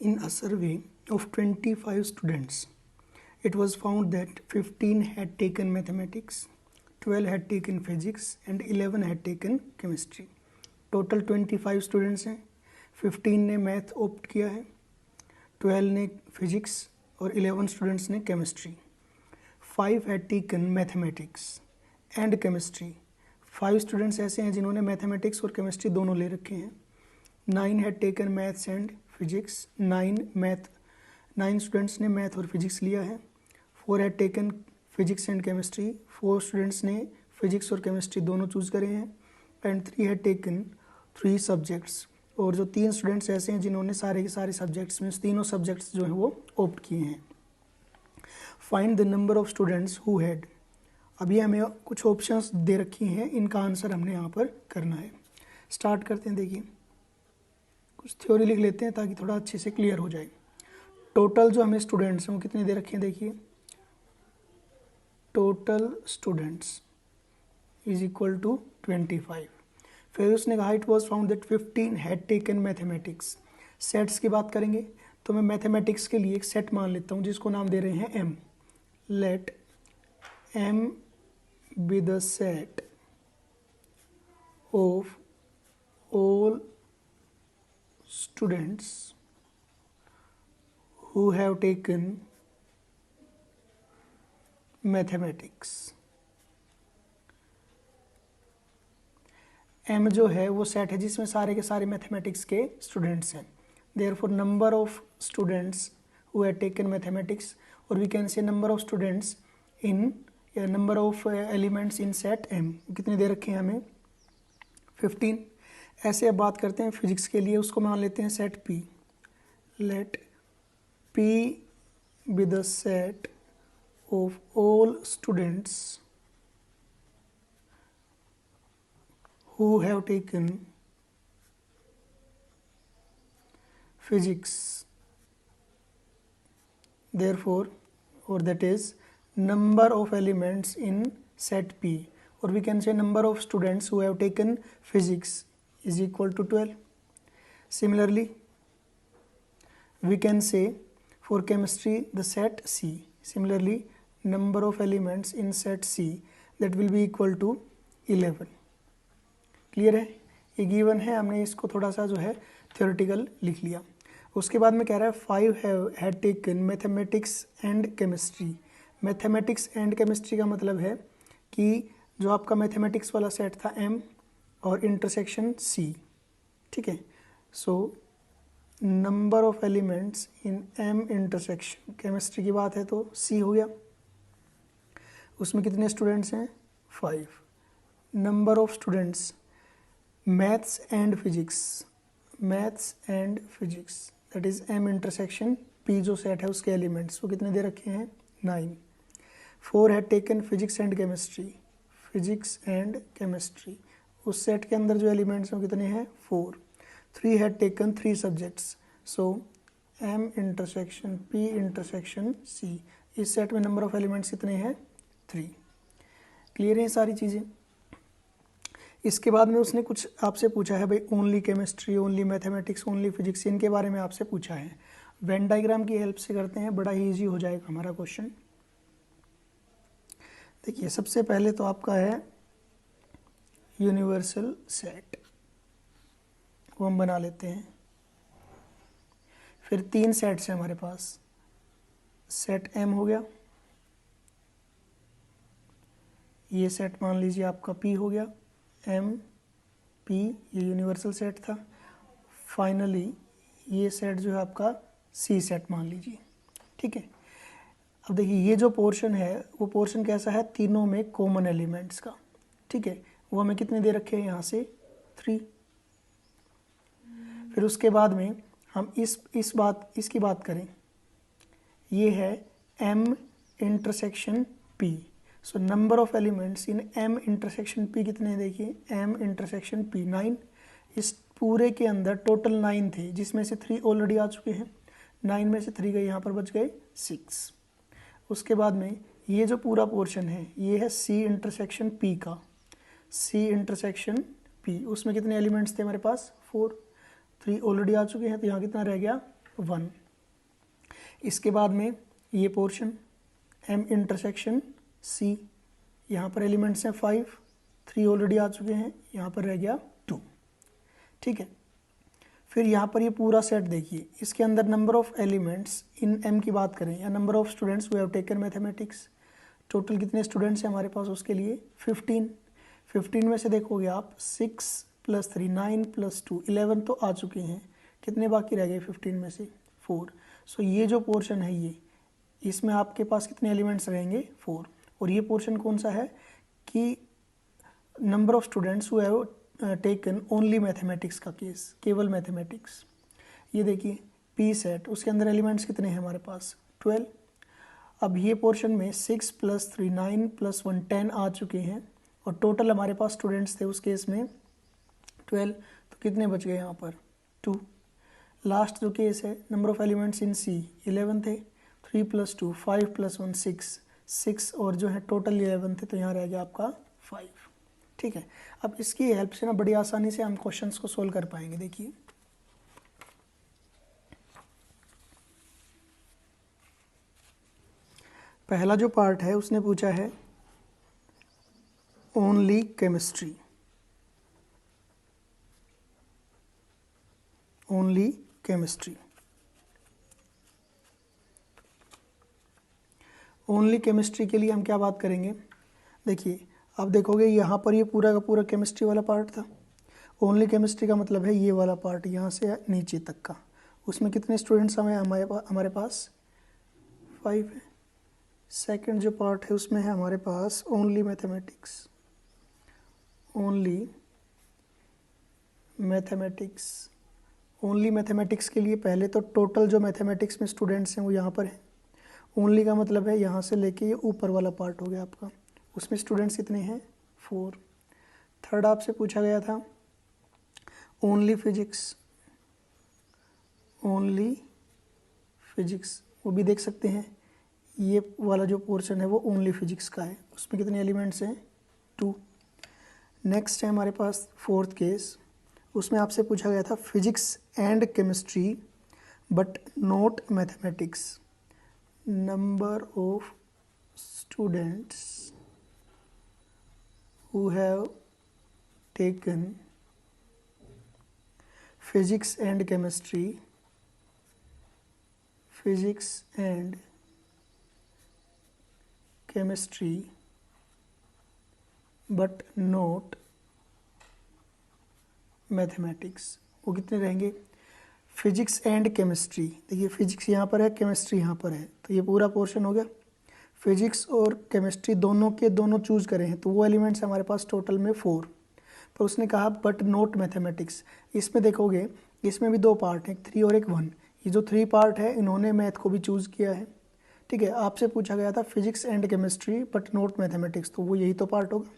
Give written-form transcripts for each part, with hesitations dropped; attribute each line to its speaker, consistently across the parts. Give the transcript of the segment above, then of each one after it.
Speaker 1: In a survey of 25 students, it was found that 15 had taken mathematics, 12 had taken physics and 11 had taken chemistry. Total 25 students हैं, 15 ने math opt किया है, 12 ने physics और 11 students ने chemistry. 5 had taken mathematics and chemistry. 5 students ऐसे हैं जिन्होंने मैथमेटिक्स और केमिस्ट्री दोनों ले रखे हैं. 9 had taken maths and physics. 9 students ने मैथ और फिजिक्स लिया है. 4 had taken physics and chemistry. 4 students ने फिजिक्स और केमिस्ट्री दोनों चूज़ करे हैं. And 3 had taken 3 subjects. और जो 3 स्टूडेंट्स ऐसे हैं जिन्होंने सारे के सारे सब्जेक्ट्स में तीनों सब्जेक्ट्स जो हैं वो ऑप्ट किए हैं. Find the number of students who had. अभी हमें कुछ ऑप्शंस दे रखी हैं, इनका आंसर हमने यहाँ पर करना है. स्टार्ट करते हैं. देखिए कुछ थ्योरी लिख लेते हैं ताकि थोड़ा अच्छे से क्लियर हो जाए. टोटल जो हमें स्टूडेंट्स हैं वो कितने दे रखे हैं. देखिए total students is equal to 25. फिर उसने कहा it was found that 15 had taken mathematics. Sets की बात करेंगे तो मैं मैथमेटिक्स के लिए एक सेट मान लेता हूँ जिसको नाम दे रहे हैं M. Let M be the set of all students who have taken mathematics. M जो है वो सेट है जिसमें सारे के सारे मैथमेटिक्स के स्टूडेंट्स हैं. Therefore number of students who have taken mathematics, or we can say number of students in number of elements in set M. कितने दे रखे हैं हमें 15. ऐसे अब बात करते हैं फिजिक्स के लिए, उसको मान लेते हैं set P. Let P be the set of all students who have taken physics. Therefore, or that is number of elements in set P, or we can say number of students who have taken physics is equal to 12. Similarly, we can say for chemistry the set C. Similarly, number of elements in set C, that will be equal to 11. Clear है, ये given है, हमने इसको थोड़ा सा जो है theoretical लिख लिया. उसके बाद में कह रहा है 5 had taken mathematics and chemistry. Mathematics and chemistry का मतलब है कि जो आपका मैथमेटिक्स वाला सेट था M और इंटरसेक्शन C. ठीक है. So number of elements in M intersection chemistry की बात है तो C हो गया. उसमें कितने स्टूडेंट्स हैं 5. Number of students maths and physics. Maths and physics that is M intersection P जो सेट है उसके एलिमेंट्स वो कितने दे रखे हैं 9. 4 had taken physics and chemistry. Physics and chemistry उस सेट के अंदर जो एलिमेंट्स हैं वो कितने हैं 4. 3 had taken 3 subjects. So M intersection P intersection C. इस सेट में नंबर ऑफ एलिमेंट्स कितने हैं 3. क्लियर है सारी चीज़ें. इसके बाद में उसने कुछ आपसे पूछा है भाई only chemistry, only mathematics, only physics, इनके बारे में आपसे पूछा है. वेन डायग्राम की हेल्प से करते हैं, बड़ा ही ईजी हो जाएगा हमारा क्वेश्चन. देखिए सबसे पहले तो आपका है यूनिवर्सल सेट, वो हम बना लेते हैं. फिर 3 सेट्स हैं हमारे पास. सेट M हो गया, ये सेट मान लीजिए आपका P हो गया. M P ये यूनिवर्सल सेट था. फाइनली ये सेट जो है आपका C सेट मान लीजिए. ठीक है. अब देखिए ये जो पोर्शन है वो पोर्शन कैसा है, तीनों में कॉमन एलिमेंट्स का. ठीक है. वो हमें कितने दे रखे हैं यहाँ से 3. फिर उसके बाद में हम इसकी बात करें, ये है M intersection P. So number of elements in M intersection P कितने हैं, देखिए M इंटरसेक्शन P 9. इस पूरे के अंदर टोटल 9 थे जिसमें से 3 ऑलरेडी आ चुके हैं. 9 में से 3 गए, यहाँ पर बच गए 6. उसके बाद में ये जो पूरा पोर्शन है ये है C इंटरसेक्शन P का. C इंटरसेक्शन P उसमें कितने एलिमेंट्स थे हमारे पास 4. 3 ऑलरेडी आ चुके हैं तो यहाँ कितना रह गया 1। इसके बाद में ये पोर्शन M इंटरसेक्शन C, यहाँ पर एलिमेंट्स हैं 5, 3 ऑलरेडी आ चुके हैं, यहाँ पर रह गया 2। ठीक है, फिर यहाँ पर ये पूरा सेट देखिए, इसके अंदर number of elements in M की बात करें या number of students who have taken mathematics, total कितने स्टूडेंट्स हैं हमारे पास उसके लिए 15। 15 में से देखोगे आप 6 + 3 9 + 2 11 तो आ चुके हैं, कितने बाकी रह गए 15 में से 4। सो ये जो पोर्शन है ये, इसमें आपके पास कितने एलिमेंट्स रहेंगे 4। और ये पोर्शन कौन सा है कि number of students who have taken only mathematics का केस, केवल मैथमेटिक्स। ये देखिए पी सेट, उसके अंदर एलिमेंट्स कितने हैं हमारे पास 12। अब ये पोर्शन में 6 + 3 9 + 1 10 आ चुके हैं और टोटल हमारे पास स्टूडेंट्स थे उस केस में 12, तो कितने बच गए यहाँ पर 2। लास्ट जो केस है नंबर ऑफ एलिमेंट्स इन सी 11 थे, 3 + 2 5 + 1 6 और जो है टोटल 11 थे, तो यहाँ रह गया आपका 5। ठीक है, अब इसकी हेल्प से ना बड़ी आसानी से हम क्वेश्चंस को सोल्व कर पाएंगे। देखिए पहला जो पार्ट है उसने पूछा है only chemistry, only chemistry. Only chemistry के लिए हम क्या बात करेंगे, देखिए आप देखोगे यहाँ पर ये पूरा का पूरा केमिस्ट्री वाला पार्ट था। ओनली केमिस्ट्री का मतलब है ये वाला पार्ट यहाँ से नीचे तक का, उसमें कितने स्टूडेंट्स हमारे पास 5 है। सेकंड जो पार्ट है उसमें है हमारे पास only mathematics, only mathematics. Only mathematics के लिए पहले तो टोटल जो मैथमेटिक्स में स्टूडेंट्स हैं वो यहाँ पर है। ओनली का मतलब है यहाँ से लेके ये ऊपर वाला पार्ट हो गया आपका, उसमें स्टूडेंट्स कितने हैं 4। थर्ड आपसे पूछा गया था ओनली फिजिक्स, ओनली फिजिक्स, वो भी देख सकते हैं ये वाला जो पोर्शन है वो ओनली फिजिक्स का है, उसमें कितने एलिमेंट्स हैं 2। नेक्स्ट है हमारे पास फोर्थ केस, उसमें आपसे पूछा गया था physics and chemistry but not mathematics, number of students who have taken physics and chemistry, physics and chemistry but not mathematics, वो कितने रहेंगे फिजिक्स एंड केमिस्ट्री। देखिए फिजिक्स यहाँ पर है, केमिस्ट्री यहाँ पर है, तो ये पूरा पोर्शन हो गया। फिजिक्स और केमिस्ट्री दोनों के दोनों चूज़ करें हैं, तो वो एलिमेंट्स हमारे पास टोटल में 4। पर उसने कहा बट नॉट मैथमेटिक्स, इसमें देखोगे इसमें भी 2 पार्ट हैं, 3 और एक 1। ये जो 3 पार्ट है इन्होंने मैथ को भी चूज़ किया है। ठीक है, आपसे पूछा गया था physics and chemistry but not mathematics, तो वो यही तो पार्ट होगा,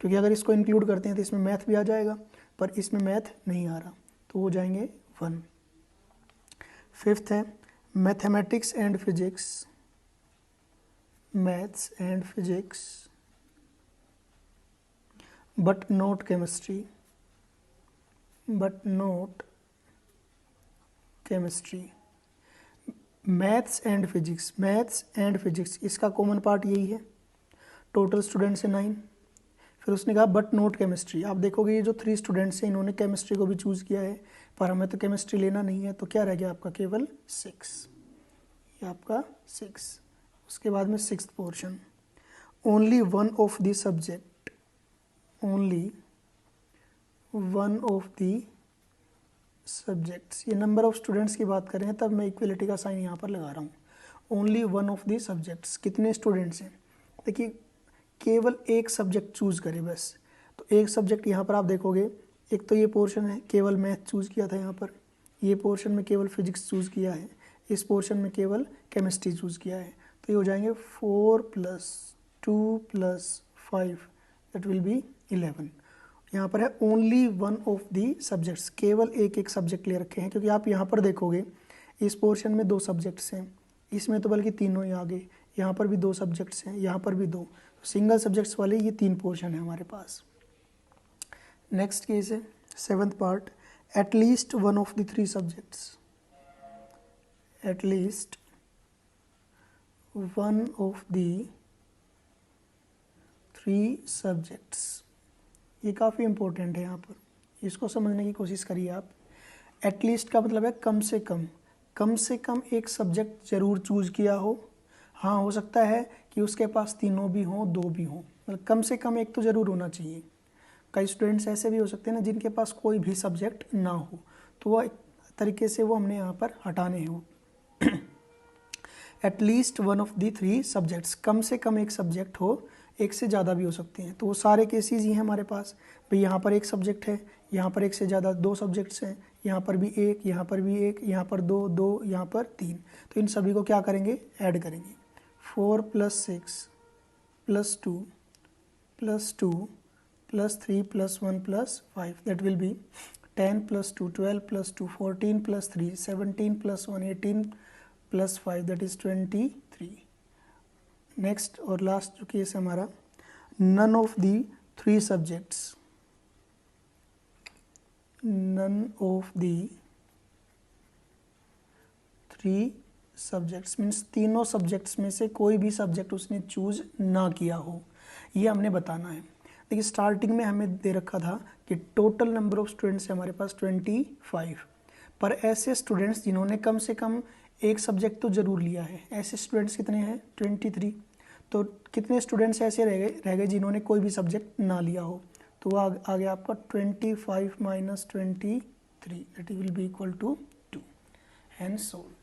Speaker 1: क्योंकि अगर इसको इंक्लूड करते हैं तो इसमें मैथ भी आ जाएगा, पर इसमें मैथ नहीं आ रहा, तो वो जाएंगे 1। फिफ्थ है mathematics and physics, maths and physics but not chemistry, but not chemistry. Maths and physics, maths and physics इसका कॉमन पार्ट यही है, टोटल स्टूडेंट्स है 9। फिर उसने कहा बट नॉट केमिस्ट्री, आप देखोगे ये जो 3 स्टूडेंट्स हैं इन्होंने केमिस्ट्री को भी चूज़ किया है, पर हमें तो केमिस्ट्री लेना नहीं है, तो क्या रह गया आपका केवल 6, ये आपका 6। उसके बाद में 6th portion only one of the subject, only one of the subjects, ये नंबर ऑफ स्टूडेंट्स की बात करें तब मैं इक्वलिटी का साइन यहाँ पर लगा रहा हूँ। Only one of the subjects, कितने स्टूडेंट्स हैं, देखिए केवल एक सब्जेक्ट चूज़ करें बस, तो एक सब्जेक्ट यहाँ पर आप देखोगे, एक तो ये पोर्शन है केवल मैथ चूज़ किया था यहाँ पर, ये पोर्शन में केवल फिजिक्स चूज़ किया है, इस पोर्शन में केवल केमिस्ट्री चूज़ किया है, तो ये हो जाएंगे 4 + 2 + 5 दैट विल बी 11। यहाँ पर है only one of the subjects, केवल एक एक सब्जेक्ट ले रखे हैं, क्योंकि आप यहाँ पर देखोगे इस पोर्शन में 2 सब्जेक्ट्स हैं, इसमें तो बल्कि तीनों ही आगे, यहाँ पर भी 2 सब्जेक्ट्स हैं, यहाँ पर भी 2, सिंगल सब्जेक्ट्स वाले ये 3 पोर्शन है हमारे पास। नेक्स्ट केस है 7th part at least one of the 3 subjects, at least one of the 3 subjects। ये काफ़ी इंपॉर्टेंट है, यहाँ पर इसको समझने की कोशिश करिए आप। एटलीस्ट का मतलब है कम से कम एक सब्जेक्ट ज़रूर चूज़ किया हो। हाँ, हो सकता है कि उसके पास तीनों भी हों, 2 भी हों, मतलब कम से कम एक तो ज़रूर होना चाहिए। कई स्टूडेंट्स ऐसे भी हो सकते हैं ना जिनके पास कोई भी सब्जेक्ट ना हो, तो वह एक तरीके से वो हमने यहाँ पर हटाने हैं वो। At least one of the 3 subjects, कम से कम एक सब्जेक्ट हो, एक से ज़्यादा भी हो सकते हैं। तो वो सारे केसेस ही हैं हमारे पास। भाई यहाँ पर एक सब्जेक्ट है, यहाँ पर एक से ज़्यादा 2 सब्जेक्ट्स हैं, यहाँ पर भी एक, यहाँ पर भी एक, यहाँ पर 2, 2, यहाँ पर 3। तो इन सभी को क्या करेंगे, ऐड करेंगे। 4 + 6 + 2 + 2 + 3 + 1 + 5, that will be 10 + 2 12 + 2 14 + 3 17 + 1 18 + 5, that is 23। Next और लास्ट जो केस है हमारा, none of the 3 subjects, none of the 3 subjects means तीनों सब्जेक्ट्स में से कोई भी सब्जेक्ट उसने चूज ना किया हो, ये हमने बताना है। देखिए स्टार्टिंग में हमें दे रखा था कि टोटल नंबर ऑफ स्टूडेंट्स है हमारे पास 25, पर ऐसे स्टूडेंट्स जिन्होंने कम से कम एक सब्जेक्ट तो ज़रूर लिया है, ऐसे स्टूडेंट्स कितने हैं, 23। तो कितने स्टूडेंट्स ऐसे रह गए जिन्होंने कोई भी सब्जेक्ट ना लिया हो, तो वो आ गया आपका 25 - 23, that will be equal to 2। Hence solve.